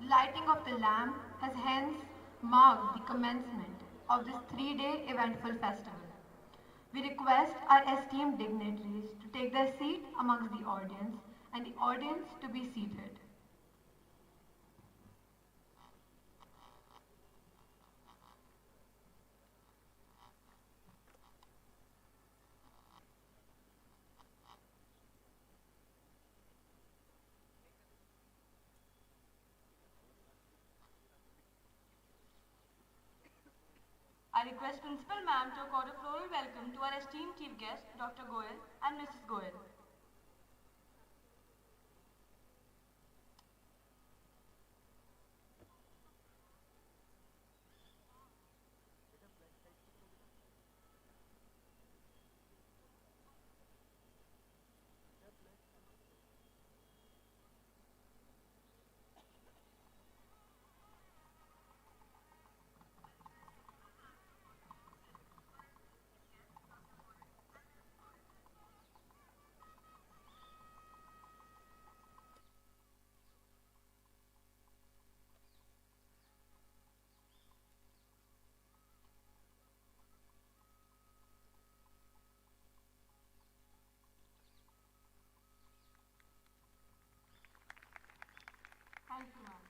Lighting of the lamp has hence marked the commencement of this three-day eventful festival. We request our esteemed dignitaries to take their seat amongst the audience and the audience to be seated. I request Principal Ma'am to accord a floral welcome to our esteemed chief guest, Dr. Goyal and Mrs. Goyal. Thank you, ma'am.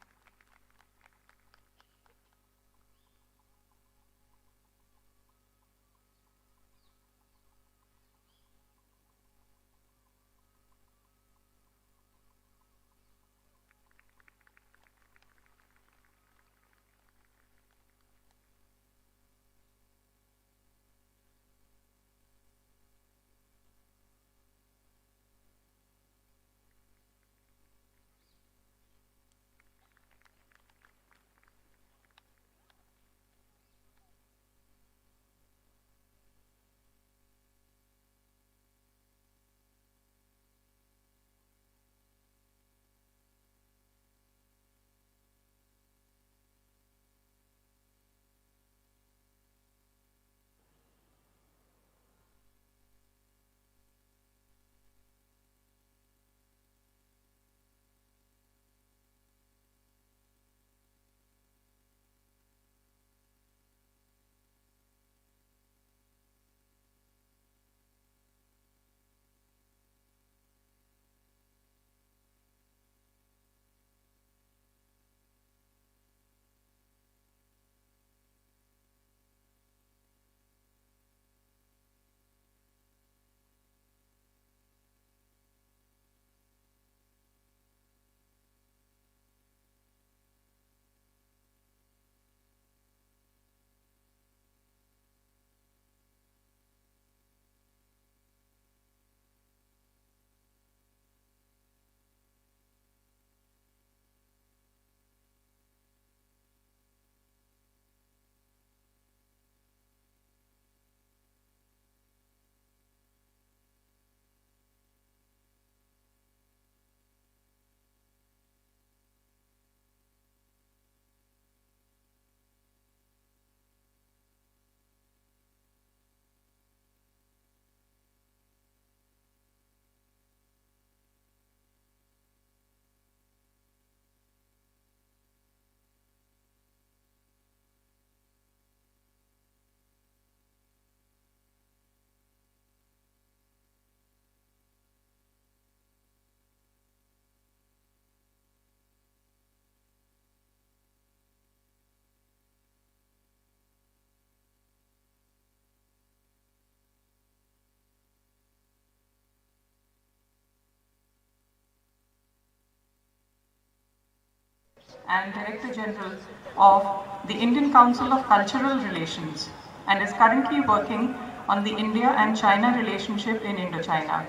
And Director General of the Indian Council of Cultural Relations and is currently working on the India and China relationship in Indochina.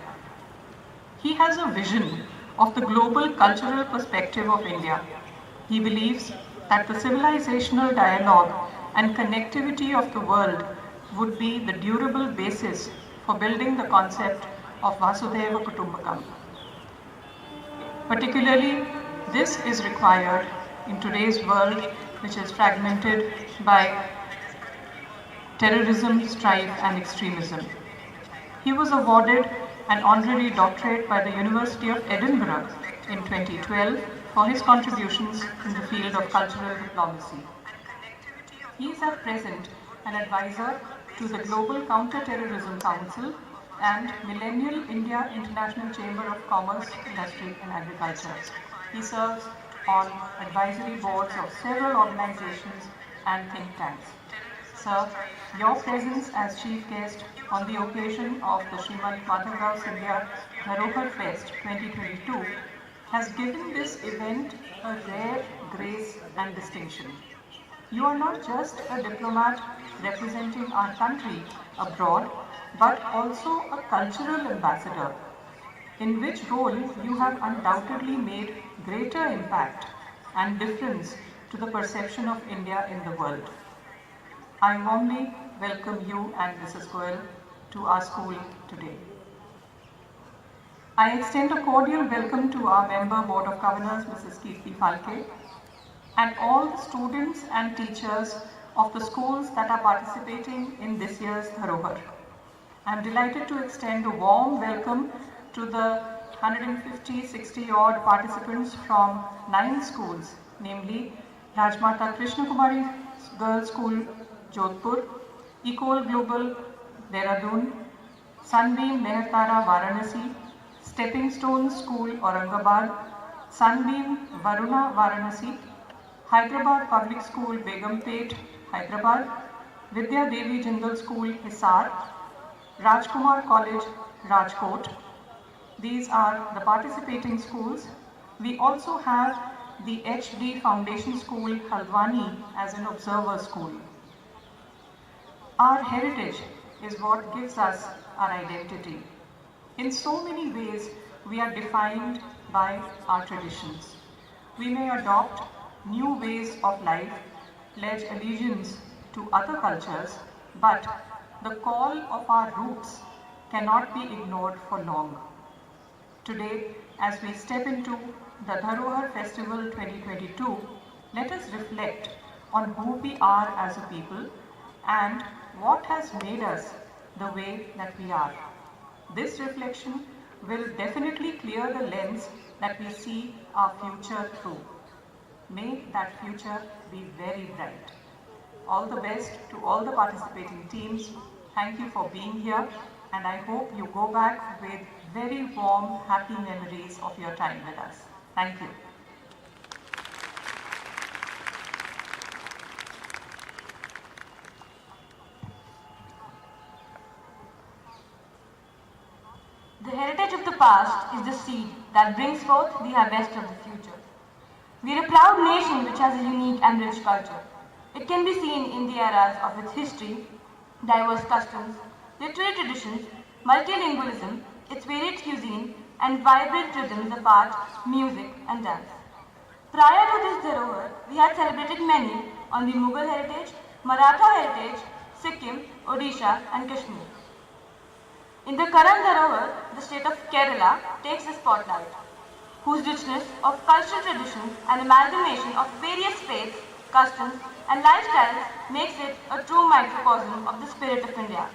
He has a vision of the global cultural perspective of India. He believes that the civilizational dialogue and connectivity of the world would be the durable basis for building the concept of Vasudhaiva Kutumbakam. Particularly, this is required in today's world, which is fragmented by terrorism, strife, and extremism. He was awarded an honorary doctorate by the University of Edinburgh in 2012 for his contributions in the field of cultural diplomacy. He is at present an advisor to the Global Counter-Terrorism Council and Millennial India International Chamber of Commerce, Industry and Agriculture. He serves on advisory boards of several organizations and think tanks. Sir, your presence as chief guest on the occasion of the Srimad Madhavrao Sindhya Dharohar Fest 2022 has given this event a rare grace and distinction. You are not just a diplomat representing our country abroad, but also a cultural ambassador, in which role you have undoubtedly made greater impact and difference to the perception of India in the world. I warmly welcome you and Mrs. Goel to our school today. I extend a cordial welcome to our member Board of Governors, Mrs. Kirti Phalke, and all the students and teachers of the schools that are participating in this year's Dharohar. I am delighted to extend a warm welcome to the 150-60 odd participants from 9 schools, namely Rajmata Krishna Kumari Girls School, Jodhpur, Ecole Global, Dehradun, Sunbeam Mehertara, Varanasi, Stepping Stone School, Aurangabad, Sunbeam Varuna, Varanasi, Hyderabad Public School, Begumpet, Hyderabad, Vidya Devi Jindal School, Hisar, Rajkumar College, Rajkot. These are the participating schools. We also have the HD Foundation School, Haldwani, as an observer school. Our heritage is what gives us our identity. In so many ways, we are defined by our traditions. We may adopt new ways of life, pledge allegiance to other cultures, but the call of our roots cannot be ignored for long. Today, as we step into the Dharohar Festival 2022, let us reflect on who we are as a people and what has made us the way that we are. This reflection will definitely clear the lens that we see our future through. May that future be very bright. All the best to all the participating teams. Thank you for being here, and I hope you go back with very warm, happy memories of your time with us. Thank you. The heritage of the past is the seed that brings forth the harvest of the future. We are a proud nation which has a unique and rich culture. It can be seen in the eras of its history, diverse customs, literary traditions, multilingualism, its varied cuisine, and vibrant rhythms of art, music, and dance. Prior to this Dharohar, we had celebrated many on the Mughal heritage, Maratha heritage, Sikkim, Odisha, and Kashmir. In the current Dharohar, the state of Kerala takes the spotlight, whose richness of cultural traditions and amalgamation of various faiths, customs, and lifestyles makes it a true microcosm of the spirit of India.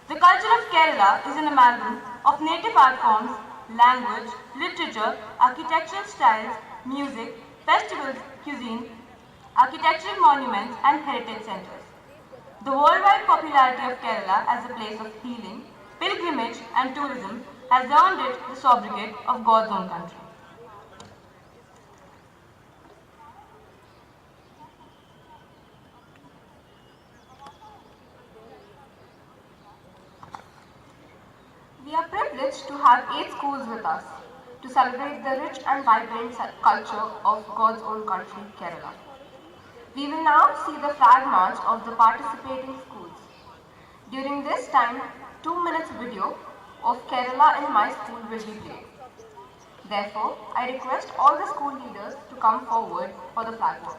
The culture of Kerala is an amalgam of native art forms, language, literature, architectural styles, music, festivals, cuisine, architectural monuments, and heritage centers. The worldwide popularity of Kerala as a place of healing, pilgrimage, and tourism has earned it the sobriquet of God's own country. We are privileged to have 8 schools with us to celebrate the rich and vibrant culture of God's own country, Kerala. We will now see the flag march of the participating schools. During this time, 2 minutes video of Kerala in my school will be played. Therefore, I request all the school leaders to come forward for the flag march.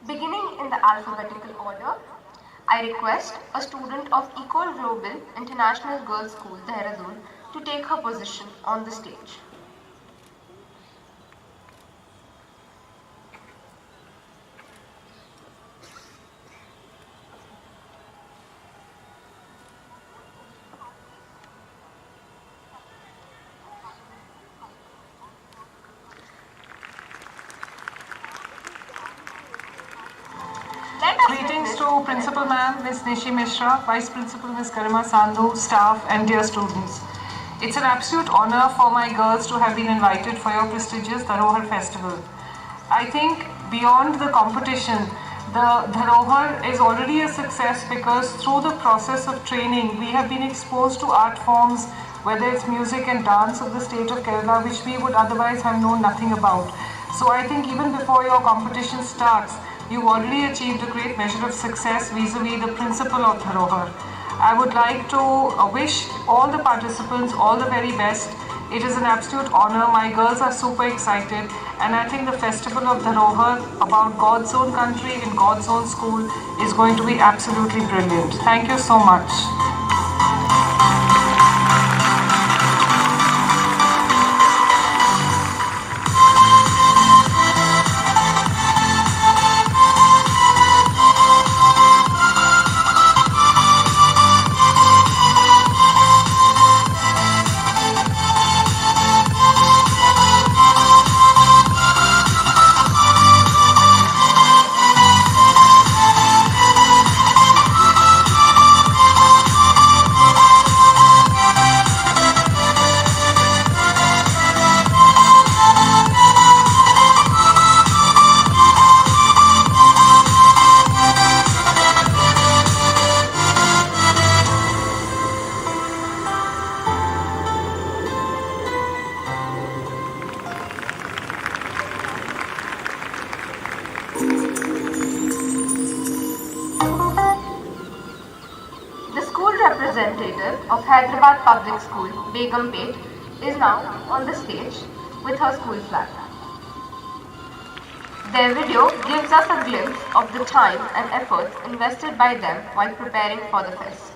Beginning in the alphabetical order, I request a student of Ecole Global International Girls School, Dehradun, to take her position on the stage. to Principal Ma'am, Ms. Nishi Mishra, Vice Principal Ms. Garima Sandhu, staff and dear students. It's an absolute honor for my girls to have been invited for your prestigious Dharohar Festival. I think beyond the competition, the Dharohar is already a success because through the process of training, we have been exposed to art forms, whether it's music and dance of the state of Kerala, which we would otherwise have known nothing about. So I think even before your competition starts, you've already achieved a great measure of success vis-a-vis the principle of Dharohar. I would like to wish all the participants all the very best. It is an absolute honor. My girls are super excited, and I think the festival of Dharohar about God's own country in God's own school is going to be absolutely brilliant. Thank you so much. Representative of Hyderabad Public School, Begumpet, is now on the stage with her school flag. Their video gives us a glimpse of the time and efforts invested by them while preparing for the fest.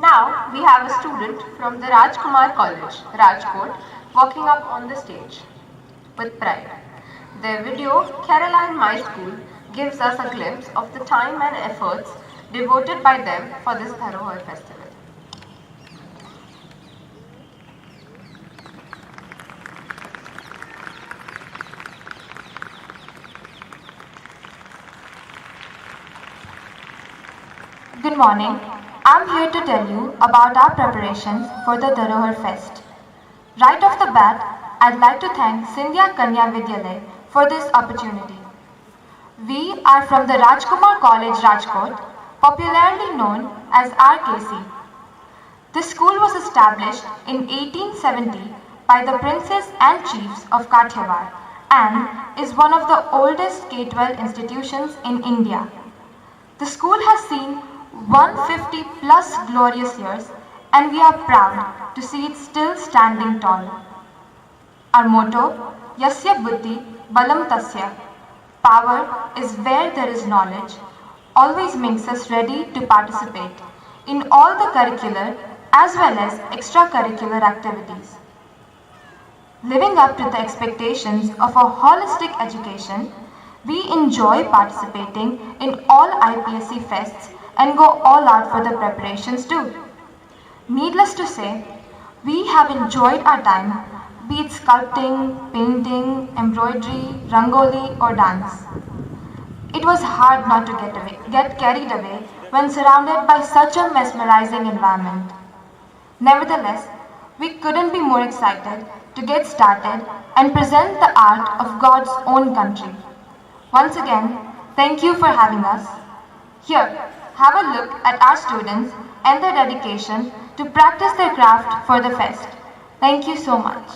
Now we have a student from the Rajkumar College, Rajkot, walking up on the stage with pride. Their video, Kerala in My School, gives us a glimpse of the time and efforts devoted by them for this Dharohar festival. Good morning. I'm here to tell you about our preparations for the Dharohar Fest. Right off the bat, I'd like to thank Sindhya Kanya Vidyalaya for this opportunity. We are from the Rajkumar College, Rajkot, popularly known as RKC. This school was established in 1870 by the princes and chiefs of Kathiawar and is one of the oldest K-12 institutions in India. The school has seen 150 plus glorious years and we are proud to see it still standing tall. Our motto, Yasya Buddhi Balam Tasya, power is where there is knowledge, always makes us ready to participate in all the curricular as well as extracurricular activities. Living up to the expectations of a holistic education, we enjoy participating in all IPSC fests and go all out for the preparations too. Needless to say, we have enjoyed our time, be it sculpting, painting, embroidery, rangoli or dance. It was hard not to get carried away when surrounded by such a mesmerizing environment. Nevertheless, we couldn't be more excited to get started and present the art of God's own country. Once again, thank you for having us. Here, have a look at our students and their dedication to practice their craft for the fest. Thank you so much.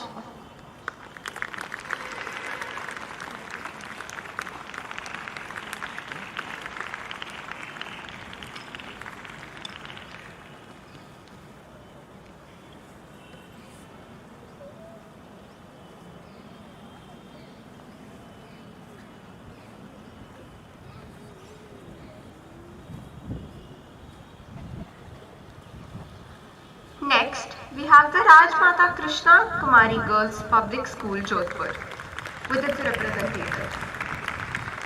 Next, we have the Rajmata Krishna Kumari Girls Public School, Jodhpur, with its representative.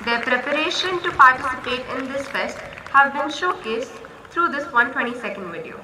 Their preparation to participate in this fest have been showcased through this 120-second video.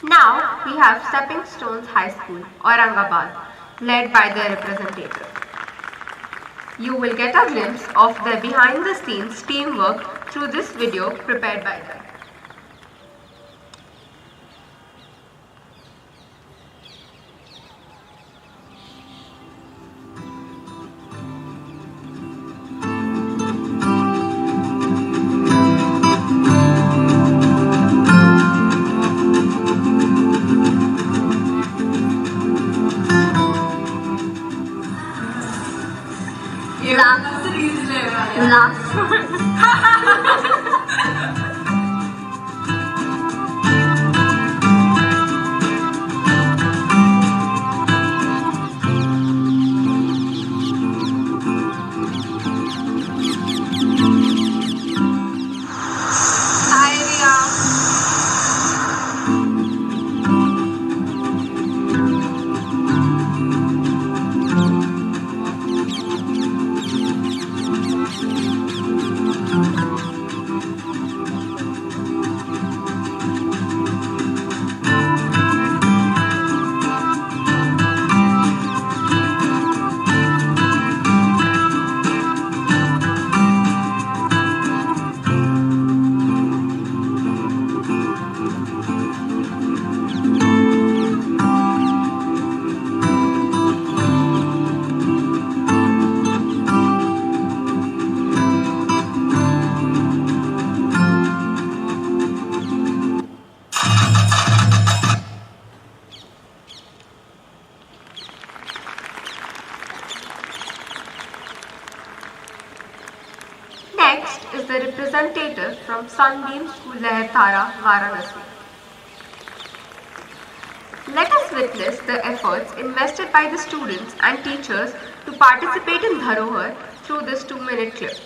Now we have Stepping Stones High School, Aurangabad, led by their representative. You will get a glimpse of their behind the scenes teamwork through this video prepared by them. Next is the representative from Sunbeam School Lehartara, Varanasi. Let us witness the efforts invested by the students and teachers to participate in Dharohar through this 2-minute clip.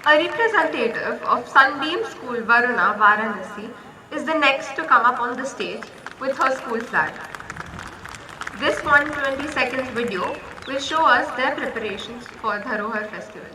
A representative of Sunbeam School Varuna, Varanasi is the next to come up on the stage with her school flag. This 120-second video will show us their preparations for Dharohar festival.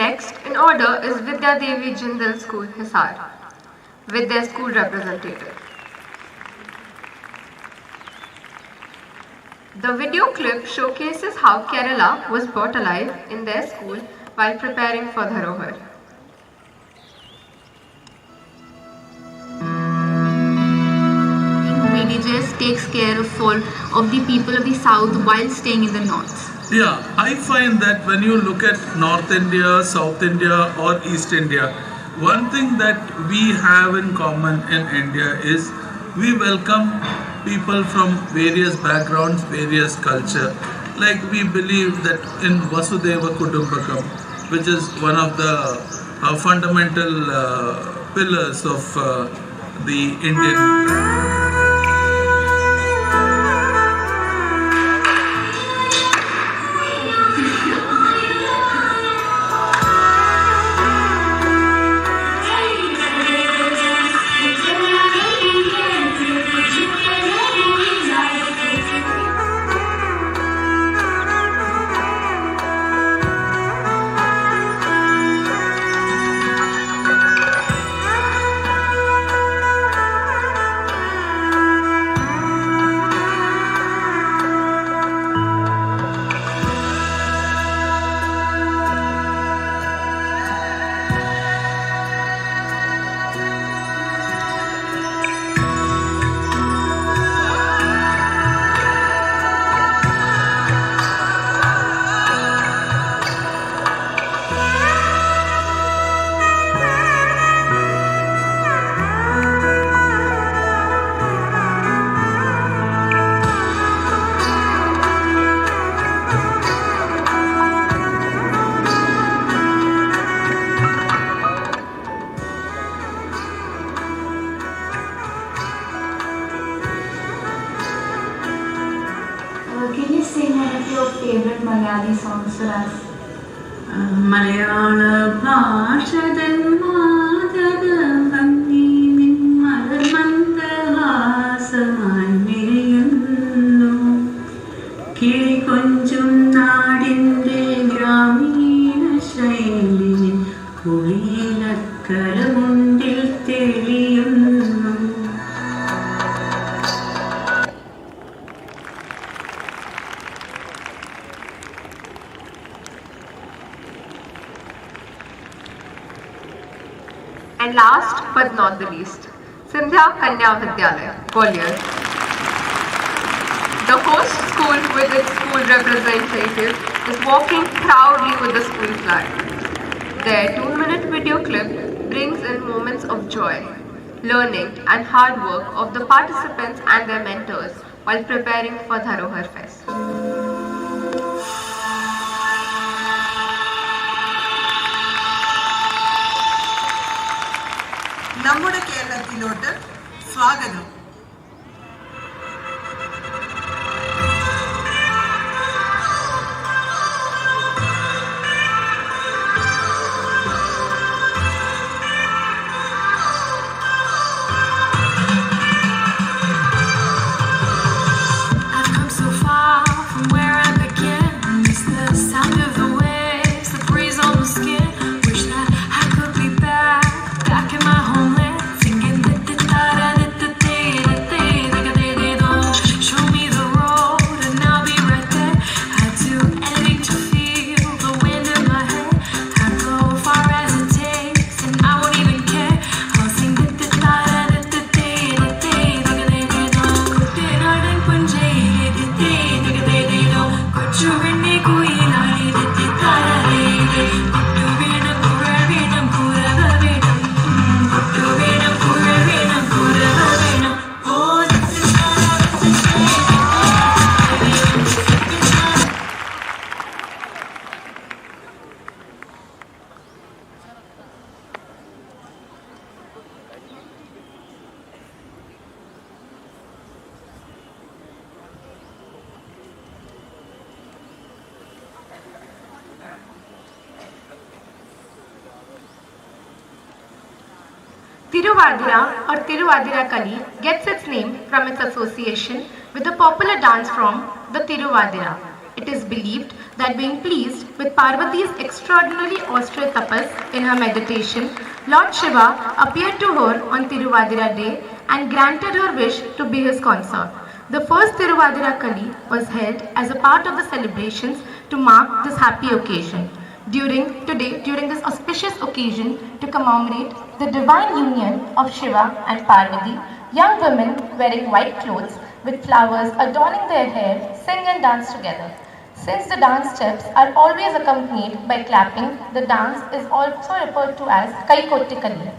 Next in order is Vidya Devi Jindal School, Hisar, with their school representative. The video clip showcases how Kerala was brought alive in their school while preparing for Dharohar. VDJs takes care of the people of the south while staying in the north. Yeah, I find that when you look at North India, South India or East India, one thing that we have in common in India is we welcome people from various backgrounds, various culture. Like we believe that in Vasudeva Kutumbakam, which is one of the fundamental pillars of the Indian. Can you sing one of your favorite Malayali songs for us? മലയാള ഭാഷതൻ മാതകഭംഗി നിൻ മലർമന്ദഹാസമായി വിരിയുന്നു കിളികൊഞ്ചും നാടിൻ്റെ ഗ്രാമീണ ശൈലിയിൽ കുളിയിലക്കരമുണ്ടിൽ തെളിയുന്നു. And last but not the least, Sindhya Kanya Vidyalaya, Gwalior. The host school with its school representative is walking proudly with the school flag. Their 2-minute video clip brings in moments of joy, learning and hard work of the participants and their mentors while preparing for Dharohar Fest. നമ്മുടെ കേരളത്തിലോട്ട് സ്വാഗതം. Tiruvadira or Tiruvadira Kali gets its name from its association with the popular dance from the Tiruvadira, it is believed that being pleased with Parvati's extraordinarily austere tapas in her meditation, Lord Shiva appeared to her on Tiruvadira day and granted her wish to be his consort. The first Tiruvadira Kali was held as a part of the celebrations to mark this happy occasion. During this auspicious occasion to commemorate the divine union of Shiva and Parvati, young women wearing white clothes with flowers adorning their hair sing and dance together. Since the dance steps are always accompanied by clapping, the dance is also referred to as Kai Kotti Kali.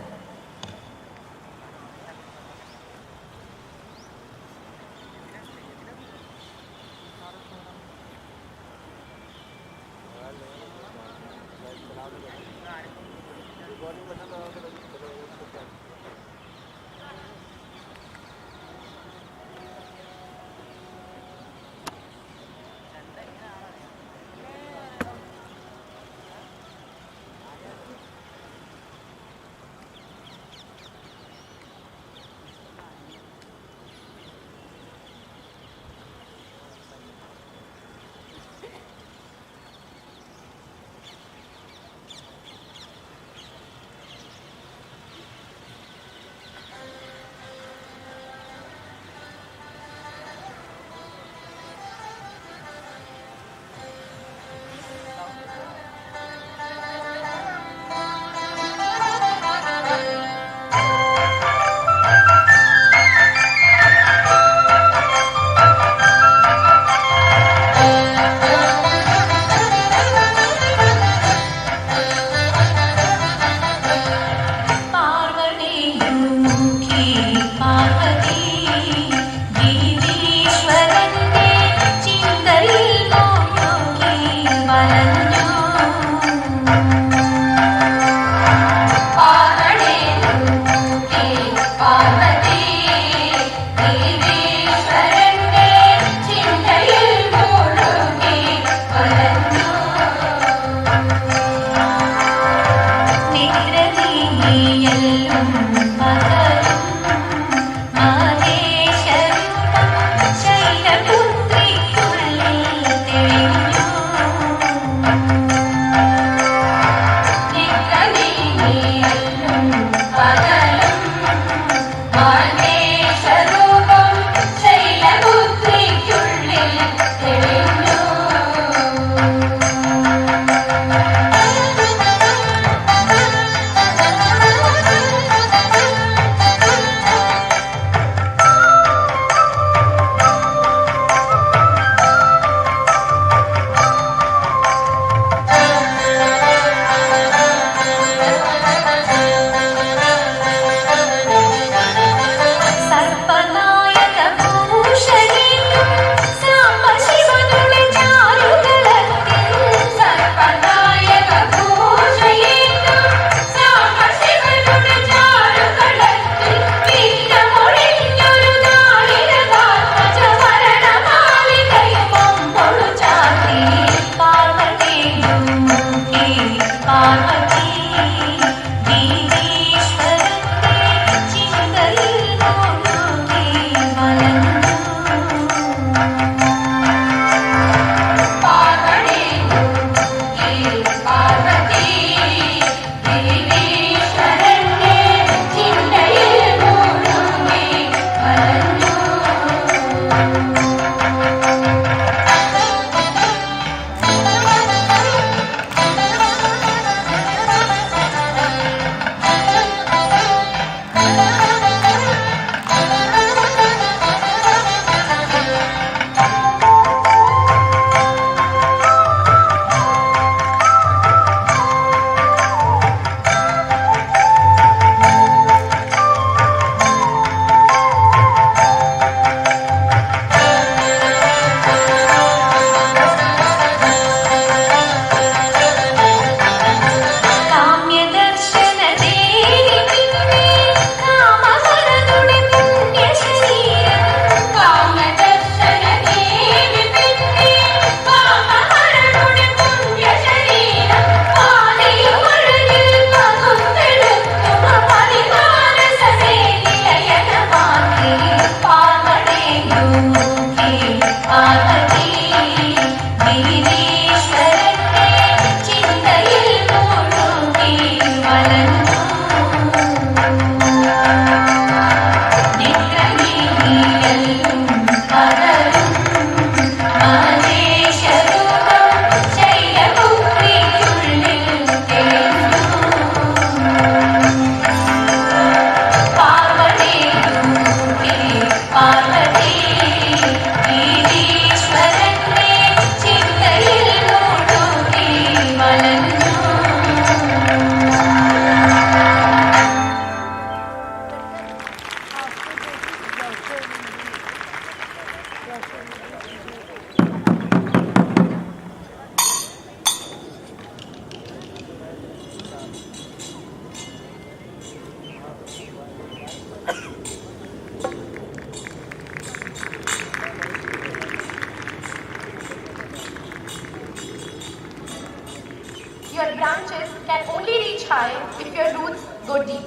Your branches can only reach high if your roots go deep.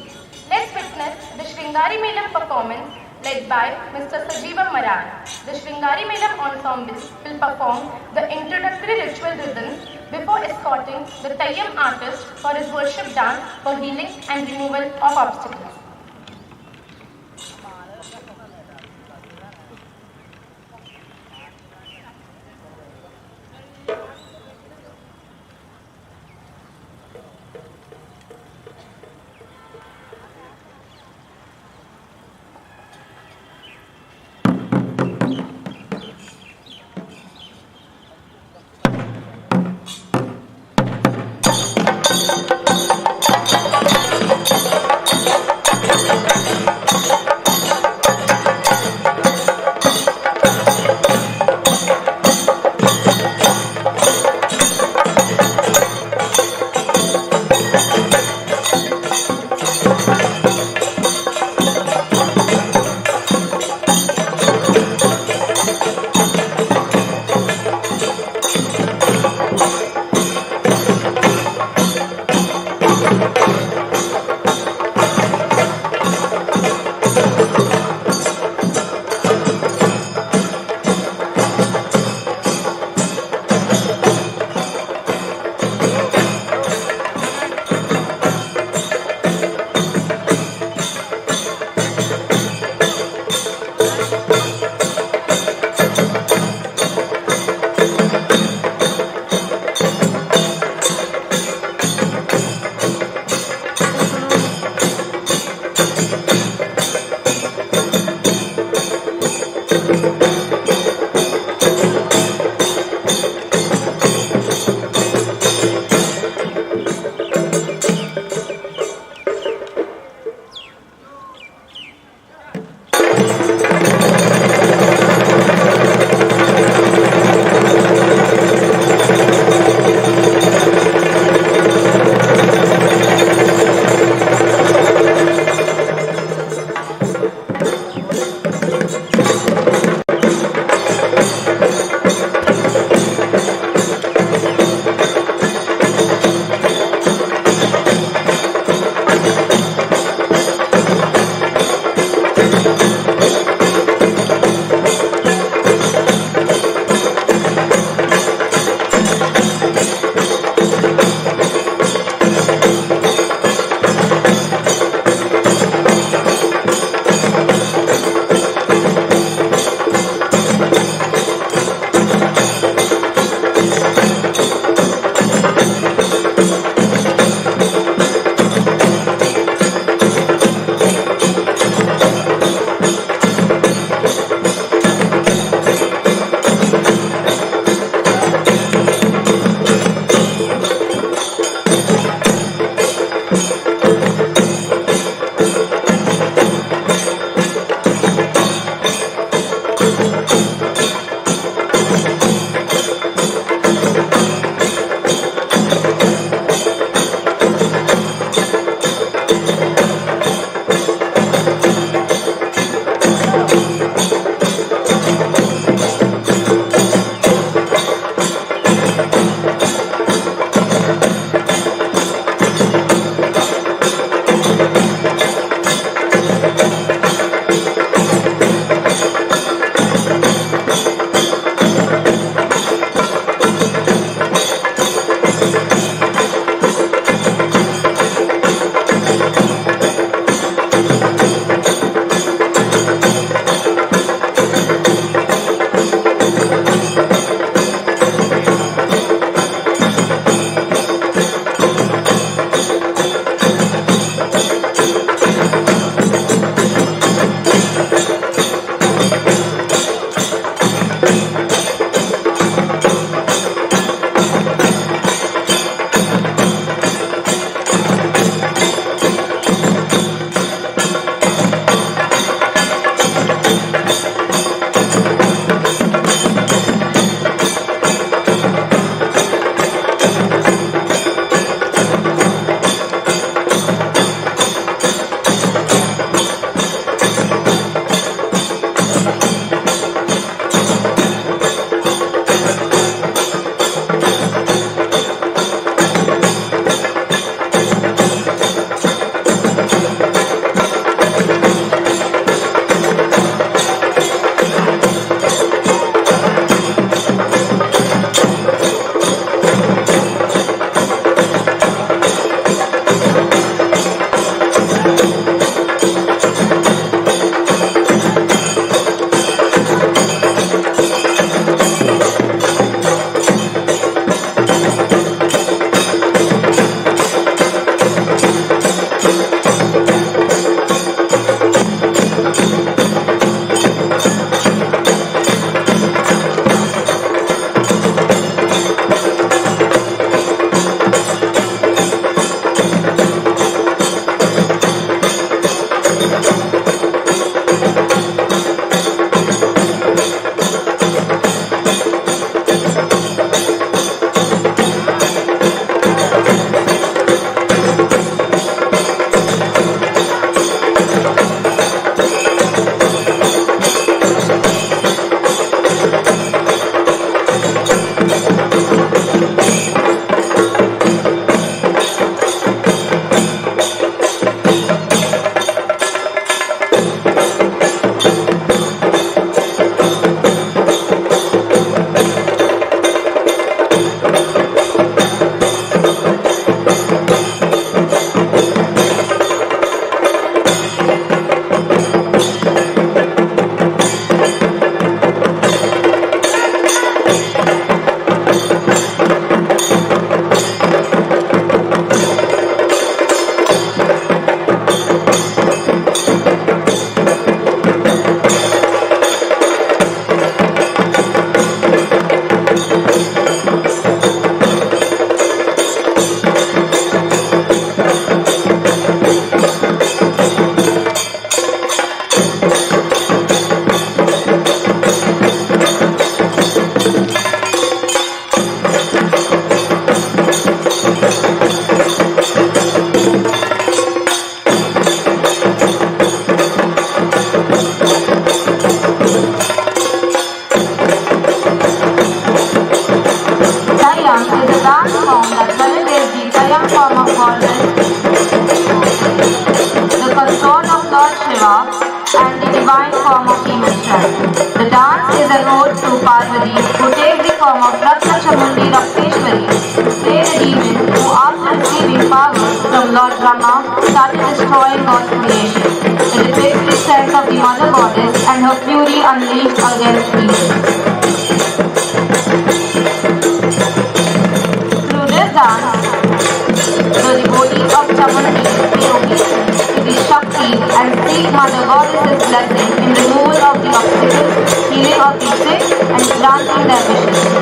Let's witness the Shringari Melam performance led by Mr. Sajeevam Maran. The Shringari Melam ensemble will perform the introductory ritual rhythm before escorting the Tayyam artist for his worship dance for healing and removal of obstacles. divine form of female strength. The dance is an ode to Parvati, who takes the form of Ratna Chamundi Rakteshwari to slay the demon who, after receiving power from Lord Brahma, started destroying God's creation. It depicts the strength of the mother goddess and her fury unleashed against evil. Through this dance, the devotees of Chamundi pay obedience to the Shakti and seek Mother Goddess's blessing in removal of the obstacles, healing of the sick, and granting their wishes.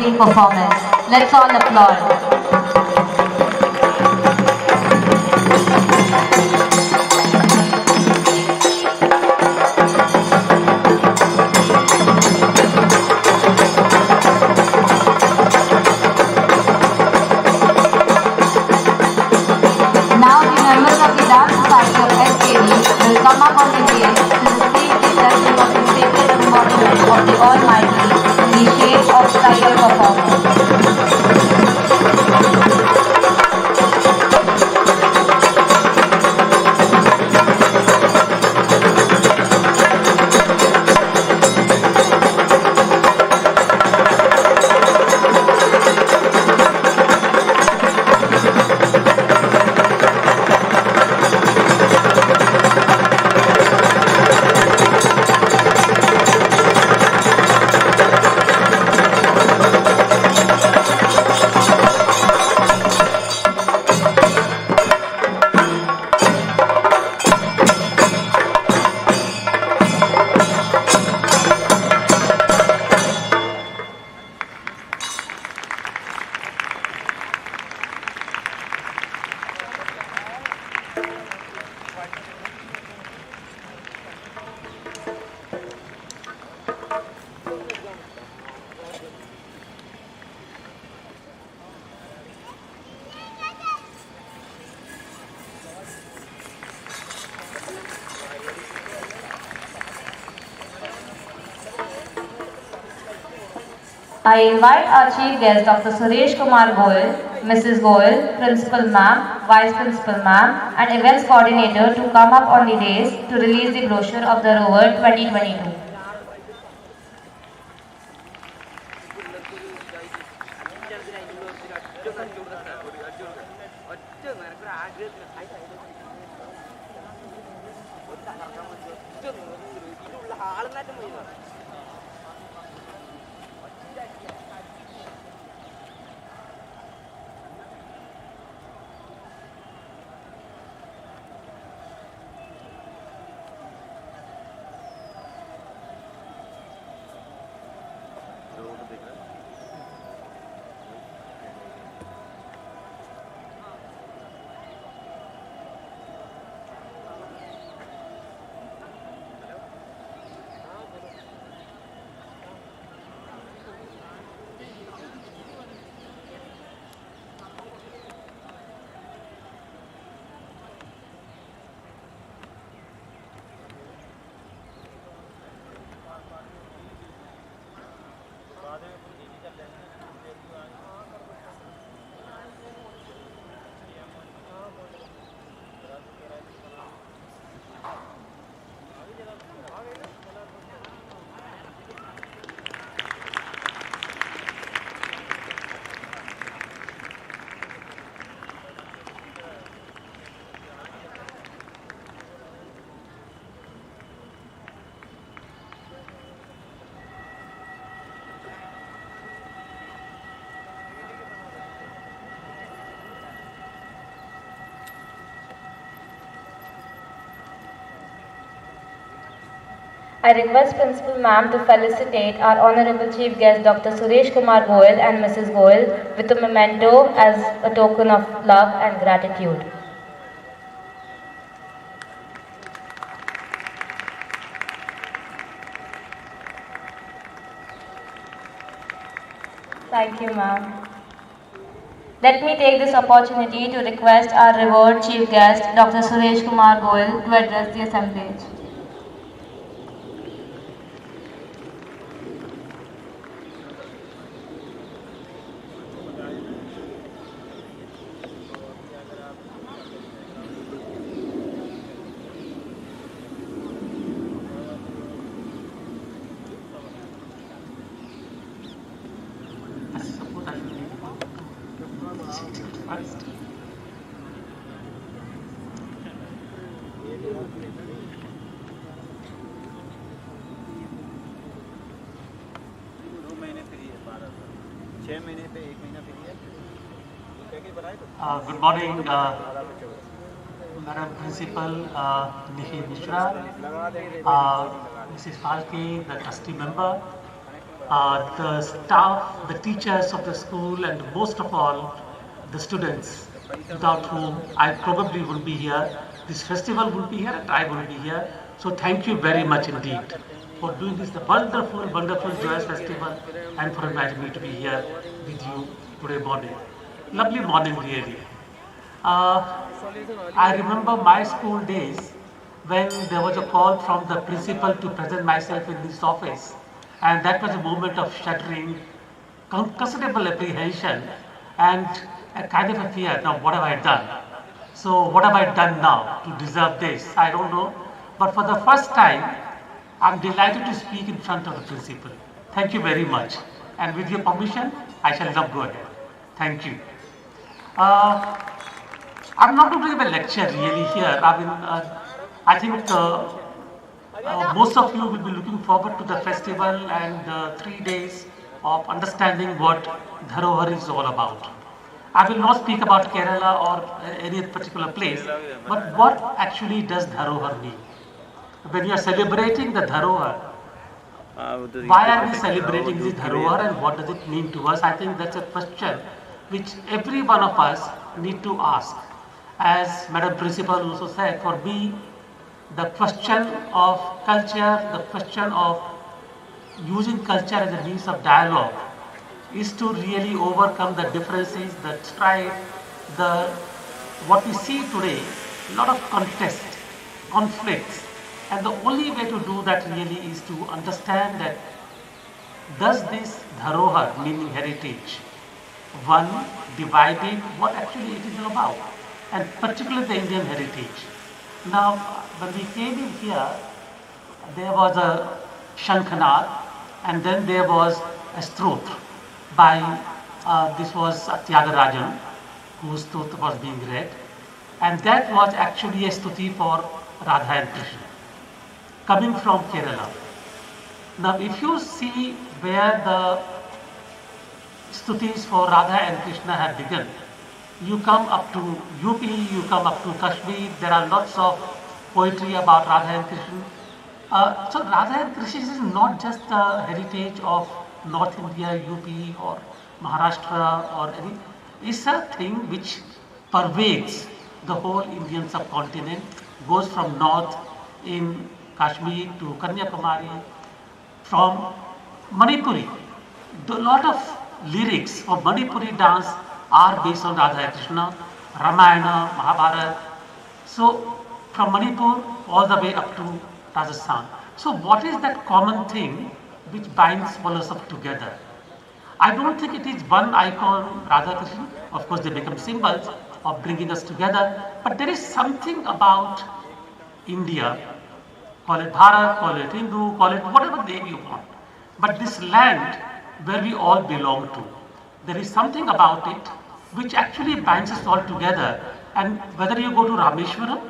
amazing performance. Let's all applaud. Now the members of the Dance Society of SKD will come up on the dais to speak the blessing of the sacred embodiment of the Almighty in the shape of tiger performance. I invite our chief guest, Dr. Suresh Kumar Goyal, Mrs. Goyal, Principal Ma'am, Vice Principal Ma'am, and Events Coordinator to come up on the dais to release the brochure of the Dharohar 2022. I request Principal Ma'am to felicitate our Honorable Chief Guest Dr. Suresh Kumar Goyal and Mrs. Goyal with a memento as a token of love and gratitude. Thank you, ma'am. Let me take this opportunity to request our revered Chief Guest Dr. Suresh Kumar Goyal to address the assemblage. Good morning, Madam Principal Nikhi Mishra, Mrs. Falki, the trustee member, the staff, the teachers of the school, and most of all, the students, without whom I probably wouldn't be here. This festival would be here and I will be here. So thank you very much indeed for doing this wonderful, wonderful, joyous festival and for inviting me to be here with you today morning. Lovely morning really. I remember my school days when there was a call from the principal to present myself in this office, and that was a moment of shuddering, considerable apprehension and a kind of a fear. Now what have I done? So what have I done now to deserve this? I don't know. But for the first time, I'm delighted to speak in front of the principal. Thank you very much. And with your permission, I shall now go ahead. Thank you. I'm not going to give a lecture really here. I mean, I think most of you will be looking forward to the festival and 3 days of understanding what Dharohar is all about. I will not speak about Kerala or any particular place, but what actually does Dharohar mean? When you are celebrating the Dharohar, why are we celebrating this Dharohar and what does it mean to us? I think that's a question which every one of us need to ask. As Madam Principal also said, for me, the question of culture, the question of using culture as a means of dialogue is to really overcome the differences, the strife, what we see today, a lot of contest, conflicts, and the only way to do that really is to understand that does this Dharohar, meaning heritage, one, divided, what actually it is about, and particularly the Indian heritage. Now, when we came in here, there was a Shankhanad, and then there was a Strotra by, this was Tyagarajan, whose Strotra was being read, and that was actually a stuti for Radha and Krishna, coming from Kerala. Now, if you see where the stutis for Radha and Krishna have begun, you come up to UP, you come up to Kashmir, there are lots of poetry about Radha and Krishna. So Radha and Krishna is not just the heritage of North India, UP or Maharashtra or any, it's a thing which pervades the whole Indian subcontinent, goes from north in Kashmir to Kanyakumari, from Manipuri. A lot of lyrics of Manipuri dance are based on Radha and Krishna, Ramayana, Mahabharata. So from Manipur all the way up to Rajasthan. So what is that common thing which binds all us up together? I don't think it is one icon, Radha Krishna. Of course they become symbols of bringing us together, but there is something about India, call it Bharat, call it Hindu, call it whatever name you want. But this land where we all belong to, there is something about it which actually binds us all together. And whether you go to Rameshwaram,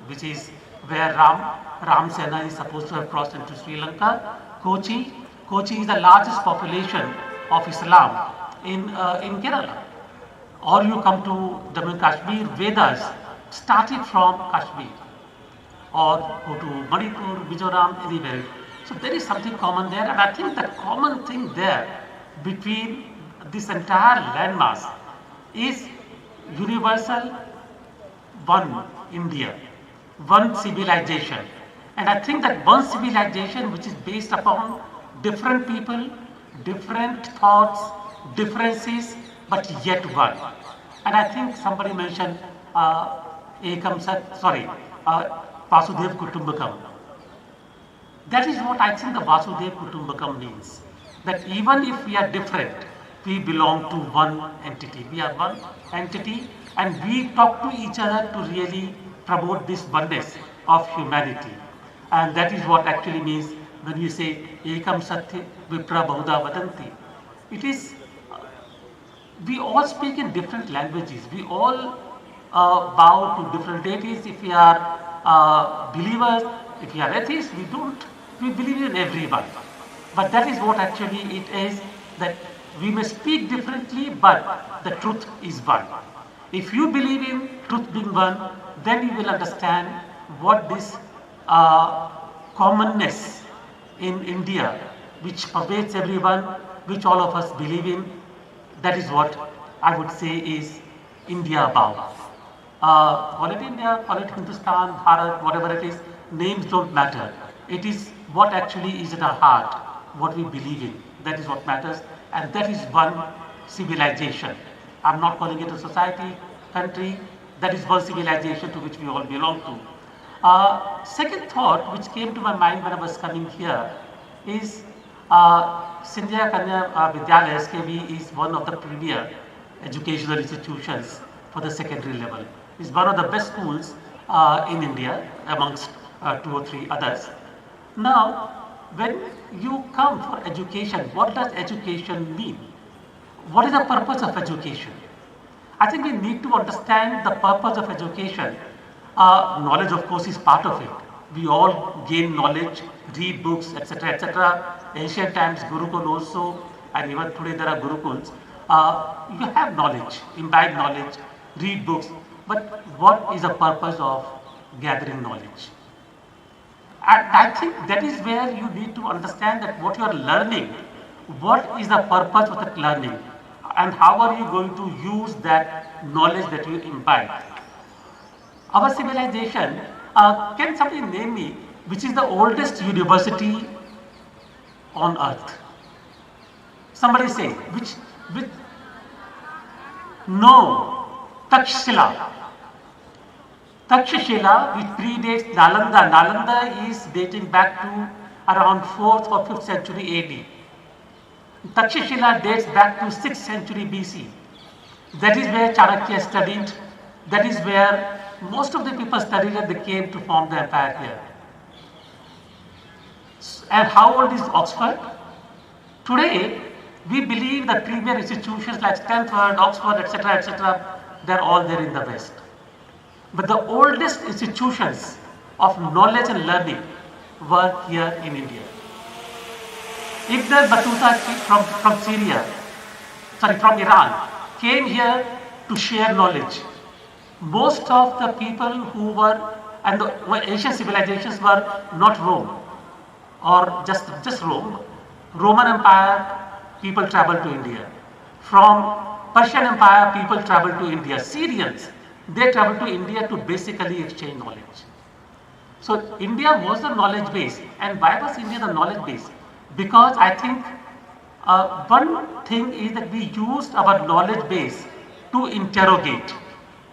which is where Ram Sena is supposed to have crossed into Sri Lanka, Kochi is the largest population of Islam in Kerala. Or you come to Jammu and Kashmir, Vedas started from Kashmir. Or go to Manipur, Mizoram, anywhere. So there is something common there, and I think the common thing there between this entire landmass is universal, one India, one civilization. And I think that one civilization which is based upon different people, different thoughts, differences, but yet one. And I think somebody mentioned Vasudev Kutumbakam. That is what I think the Vasudev Kutumbakam means. That even if we are different, we belong to one entity. We are one entity and we talk to each other to really promote this oneness of humanity. And that is what actually means when you say Ekam Satya Vipra Bahuda Vadanti. It is, we all speak in different languages. We all bow to different deities. If we are believers, if we are atheists, we believe in everyone. But that is what actually it is, that we may speak differently, but the truth is one. If you believe in truth being one, then you will understand what this commonness in India which pervades everyone, which all of us believe in. That is what I would say is India about. Call it India, call it Hindustan, Bharat, whatever it is, names don't matter. It is what actually is at our heart, what we believe in. That is what matters, and that is one civilization. I'm not calling it a society, country. That is one civilization to which we all belong to. Second thought which came to my mind when I was coming here is Sindhya Kanya Vidyalaya SKV is one of the premier educational institutions for the secondary level. It's one of the best schools in India amongst 2 or 3 others. Now, when you come for education, what does education mean? What is the purpose of education? I think we need to understand the purpose of education. Knowledge, of course, is part of it. We all gain knowledge, read books, etc., etc. Ancient times, Gurukul also, and even today there are Gurukuls. You have knowledge, imbibe knowledge, read books, but what is the purpose of gathering knowledge? And I think that is where you need to understand that what you are learning, what is the purpose of that learning, and how are you going to use that knowledge that you imbibe. Our civilization, can somebody name me which is the oldest university on earth? Somebody say, which no, Takshashila. Takshashila, which predates Nalanda. Nalanda is dating back to around 4th or 5th century AD. Takshashila dates back to 6th century BC. That is where Chanakya studied. That is where most of the people studied and they came to form the empire here. And how old is Oxford? Today, we believe that premier institutions like Stanford, Oxford, etc., etc., they're all there in the West. But the oldest institutions of knowledge and learning were here in India. Ibn Battuta from Syria, from Iran, came here to share knowledge. Most of the people who were, and the Asian civilizations were not Rome, or just Rome. Roman Empire, people traveled to India. From Persian Empire, people traveled to India. Syrians, they traveled to India to basically exchange knowledge. So India was the knowledge base. And why was India the knowledge base? Because I think one thing is that we used our knowledge base to interrogate,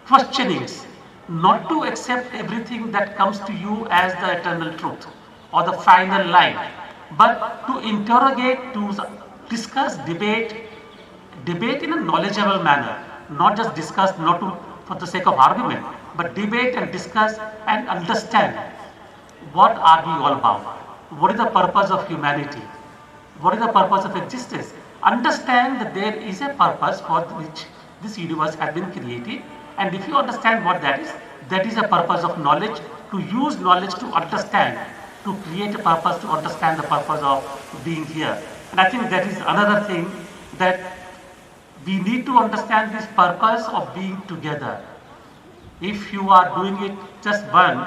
questionings, not to accept everything that comes to you as the eternal truth or the final line, but to interrogate, to discuss, debate in a knowledgeable manner, not just discuss, not to, for the sake of argument, but debate and discuss and understand what are we all about, what is the purpose of humanity, what is the purpose of existence. Understand that there is a purpose for which this universe has been created, and if you understand what that is a purpose of knowledge, to use knowledge to understand, to create a purpose, to understand the purpose of being here. And I think that is another thing, that we need to understand this purpose of being together. If you are doing it just one,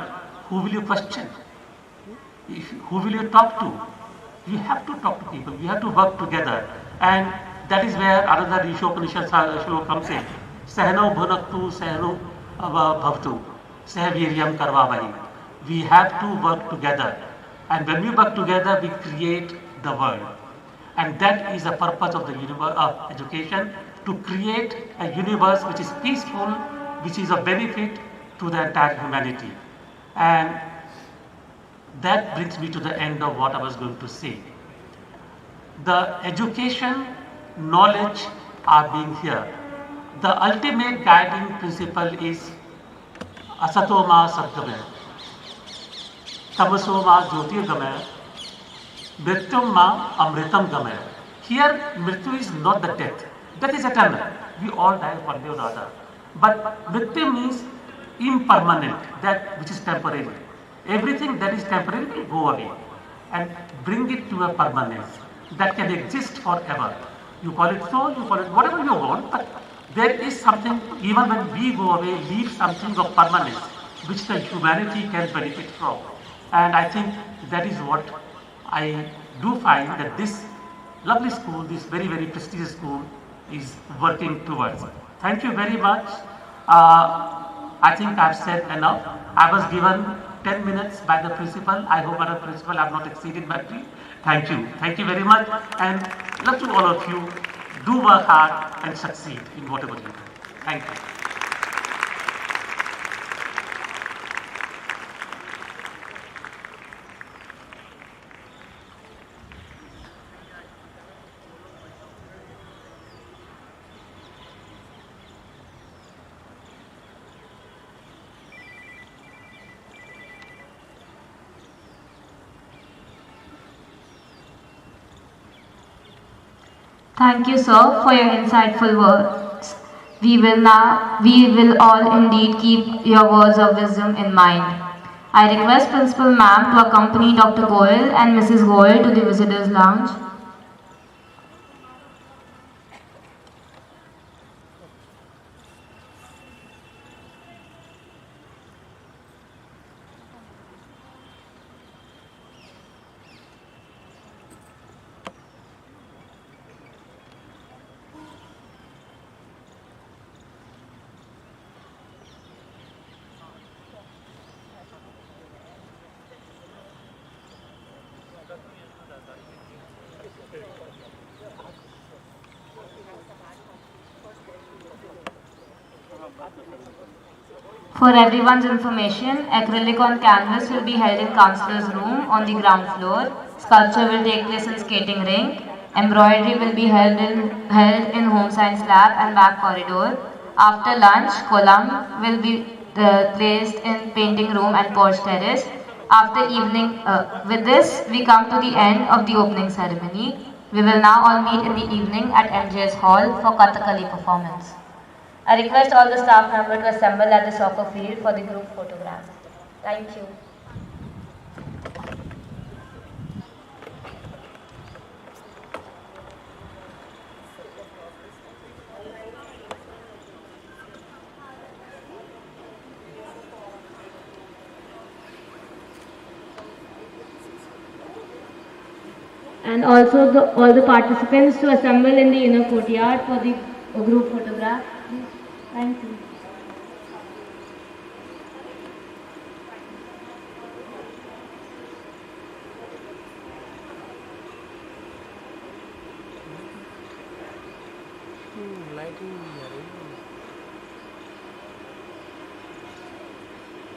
who will you question? Who will you talk to? You have to talk to people, you have to work together. And that is where another Ishopanishad shloka comes in. Sahano bhunaktu sahano bhavtu sahaviryam karvavahi. We have to work together. And when we work together, we create the world. And that is the purpose of the universe, of education, to create a universe which is peaceful, which is of benefit to the entire humanity. And that brings me to the end of what I was going to say. The education, knowledge are being here. The ultimate guiding principle is asatoma satgamaya, tamasoma jyotirgamaya, mrityum ma amritam gamaya. Here, mrityu is not the death. Death is eternal. We all die one day or the other. But mrityu means impermanent, that which is temporary. Everything that is temporary will go away and bring it to a permanence that can exist forever. You call it soul, you call it whatever you want, but there is something, even when we go away, leave something of permanence which the humanity can benefit from. And I think that is what I do find that this lovely school, this very, very prestigious school, is working towards. Thank you very much. I think I've said enough. I was given 10 minutes by the principal. I hope Madam Principal I have not exceeded my fee. Thank you. Thank you very much. And love to all of you. Do work hard and succeed in whatever you do. Thank you. Thank you, sir, for your insightful words. We will all indeed keep your words of wisdom in mind. I request Principal Ma'am to accompany Dr. Goyal and Mrs. Goyal to the visitors' lounge. For everyone's information, acrylic on canvas will be held in Councillor's room on the ground floor. Sculpture will take place in skating rink. Embroidery will be held in home science lab and back corridor. After lunch, column will be placed in painting room and porch terrace. After evening, with this, we come to the end of the opening ceremony. We will now all meet in the evening at MJS Hall for Kathakali performance. I request all the staff members to assemble at the soccer field for the group photograph. Thank you. And also all the participants to assemble in the inner courtyard for the group photograph. Thank you. Lighting